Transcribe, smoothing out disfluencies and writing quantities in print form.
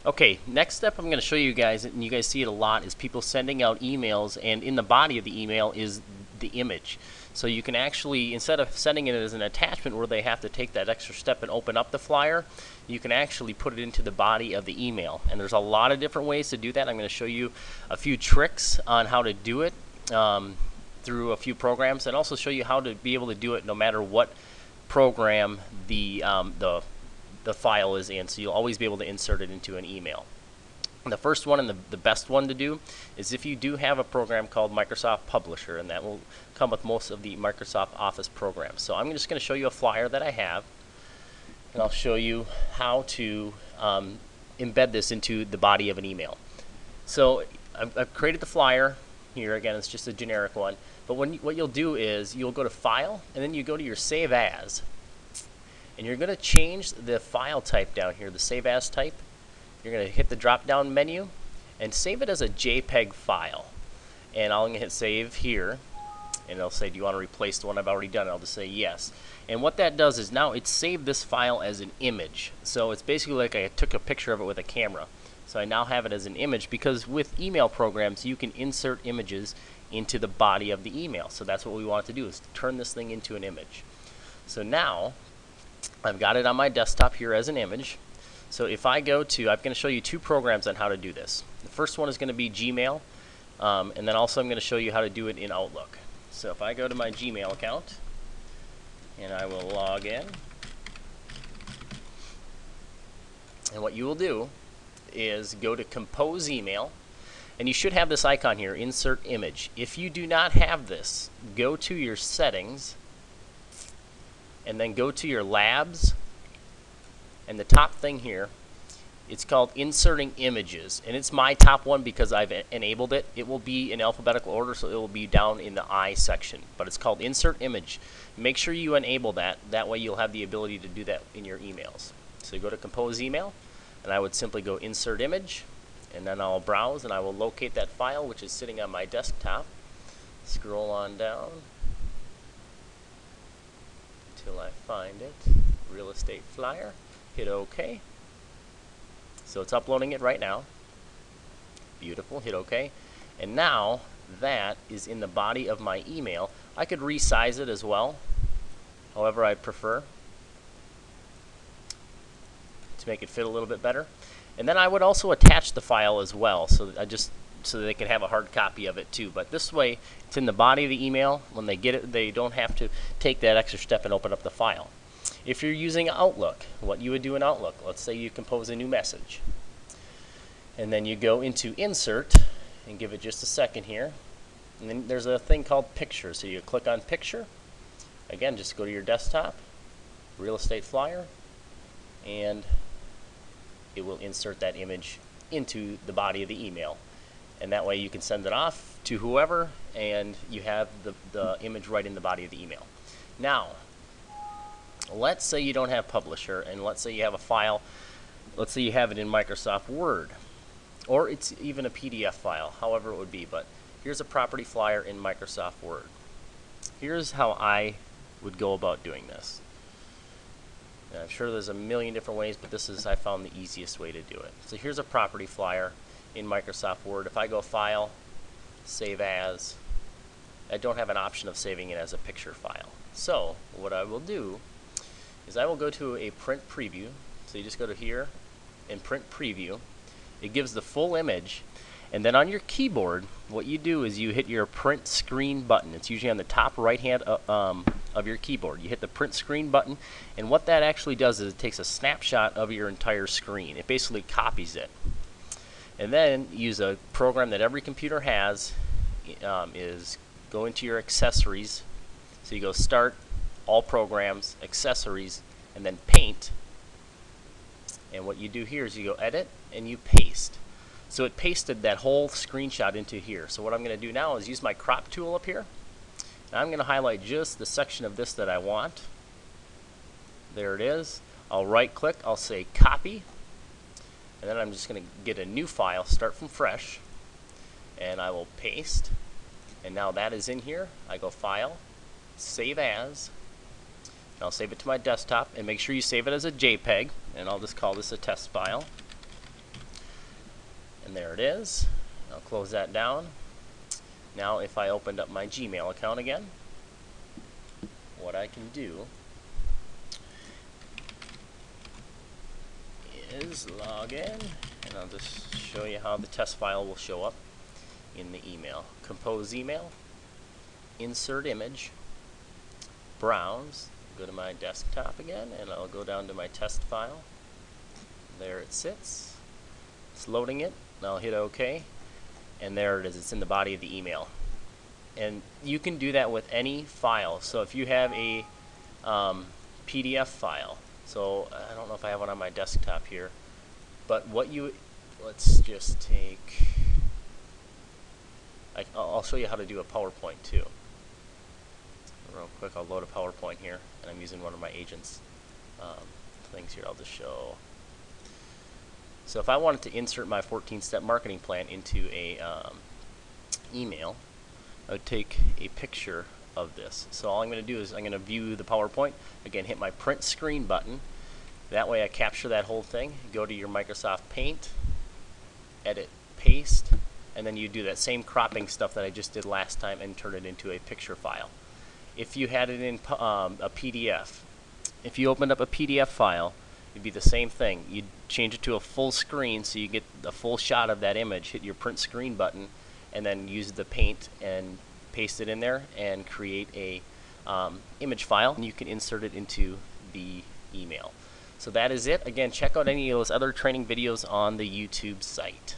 Okay, next step I'm going to show you guys, and you guys see it a lot, is people sending out emails, and in the body of the email is the image. So you can actually, instead of sending it as an attachment where they have to take that extra step and open up the flyer, you can actually put it into the body of the email. And there's a lot of different ways to do that. I'm going to show you a few tricks on how to do it through a few programs, and also show you how to be able to do it no matter what program the file is in, so you'll always be able to insert it into an email. And the first one and the best one to do is if you do have a program called Microsoft Publisher, and that will come with most of the Microsoft Office programs. So I'm just going to show you a flyer that I have, and I'll show you how to embed this into the body of an email. So I've created the flyer here. Again, it's just a generic one, but what you'll do is you'll go to File, and then you go to your Save As. And you're going to change the file type down here, the Save As type. You're going to hit the drop-down menu and save it as a JPEG file. And I'm going to hit Save here. And it'll say, do you want to replace the one I've already done? I'll just say yes. And what that does is now it's saved this file as an image. So it's basically like I took a picture of it with a camera. So I now have it as an image, because with email programs you can insert images into the body of the email. So that's what we want to do, is turn this thing into an image. So now I've got it on my desktop here as an image. So if I go to, I'm going to show you two programs on how to do this. The first one is going to be Gmail, and then also I'm going to show you how to do it in Outlook. So if I go to my Gmail account, and I will log in, and what you will do is go to Compose Email, and you should have this icon here, Insert Image. If you do not have this, go to your Settings, and then go to your Labs, and the top thing here, it's called Inserting Images, and it's my top one because I've enabled it. It will be in alphabetical order, so it will be down in the I section, but it's called Insert Image. Make sure you enable that. That way you'll have the ability to do that in your emails. So you go to Compose Email, and I would simply go Insert Image, and then I'll browse, and I will locate that file, which is sitting on my desktop. Scroll on down until I find it. Real estate flyer. Hit OK. So it's uploading it right now. Beautiful. Hit OK. And now that is in the body of my email. I could resize it as well, however I prefer, to make it fit a little bit better. And then I would also attach the file as well, so that they can have a hard copy of it too. But this way, it's in the body of the email. When they get it, they don't have to take that extra step and open up the file. If you're using Outlook, what you would do in Outlook, let's say you compose a new message, and then you go into Insert and give it just a second here, and then there's a thing called Picture. So you click on Picture. Again, just go to your desktop, Real Estate Flyer, and it will insert that image into the body of the email. And that way you can send it off to whoever, and you have the image right in the body of the email. Now, let's say you don't have Publisher, and let's say you have a file, let's say you have it in Microsoft Word, or it's even a PDF file, however it would be. But here's a property flyer in Microsoft Word. Here's how I would go about doing this. And I'm sure there's a million different ways, but this is, I found, the easiest way to do it. So here's a property flyer in Microsoft Word. If I go File, Save As, I don't have an option of saving it as a picture file. So what I will do is I will go to a Print Preview. So you just go to here and Print Preview. It gives the full image, and then on your keyboard, what you do is you hit your Print Screen button. It's usually on the top right hand of your keyboard. You hit the Print Screen button, and what that actually does is it takes a snapshot of your entire screen. It basically copies it. And then use a program that every computer has, is go into your accessories. So you go Start, All Programs, Accessories, and then Paint. And what you do here is you go Edit and you paste. So it pasted that whole screenshot into here. So what I'm going to do now is use my crop tool up here. And I'm going to highlight just the section of this that I want. There it is. I'll right click, I'll say Copy. And then I'm just going to get a new file, start from fresh, and I will paste. And now that is in here. I go File, Save As, and I'll save it to my desktop. And make sure you save it as a JPEG, and I'll just call this a test file. And there it is. I'll close that down. Now if I opened up my Gmail account again, what I can do is log in, and I'll just show you how the test file will show up in the email. Compose email, insert image, browse, go to my desktop again, and I'll go down to my test file. There it sits. It's loading it. I'll hit OK, and there it is. It's in the body of the email. And you can do that with any file. So if you have a PDF file, so I don't know if I have one on my desktop here, but let's just take, I'll show you how to do a PowerPoint too. Real quick, I'll load a PowerPoint here, and I'm using one of my agents things here. I'll just show. So if I wanted to insert my 14-step marketing plan into a email, I would take a picture of this. So all I'm going to do is I'm going to view the PowerPoint. Again, hit my print screen button. That way I capture that whole thing. Go to your Microsoft Paint, edit, paste, and then you do that same cropping stuff that I just did last time and turn it into a picture file. If you had it in a PDF, if you opened up a PDF file, it'd be the same thing. You'd change it to a full screen so you get a full shot of that image, hit your print screen button, and then use the paint and paste it in there and create a image file, and you can insert it into the email. So that is it. Again, check out any of those other training videos on the YouTube site.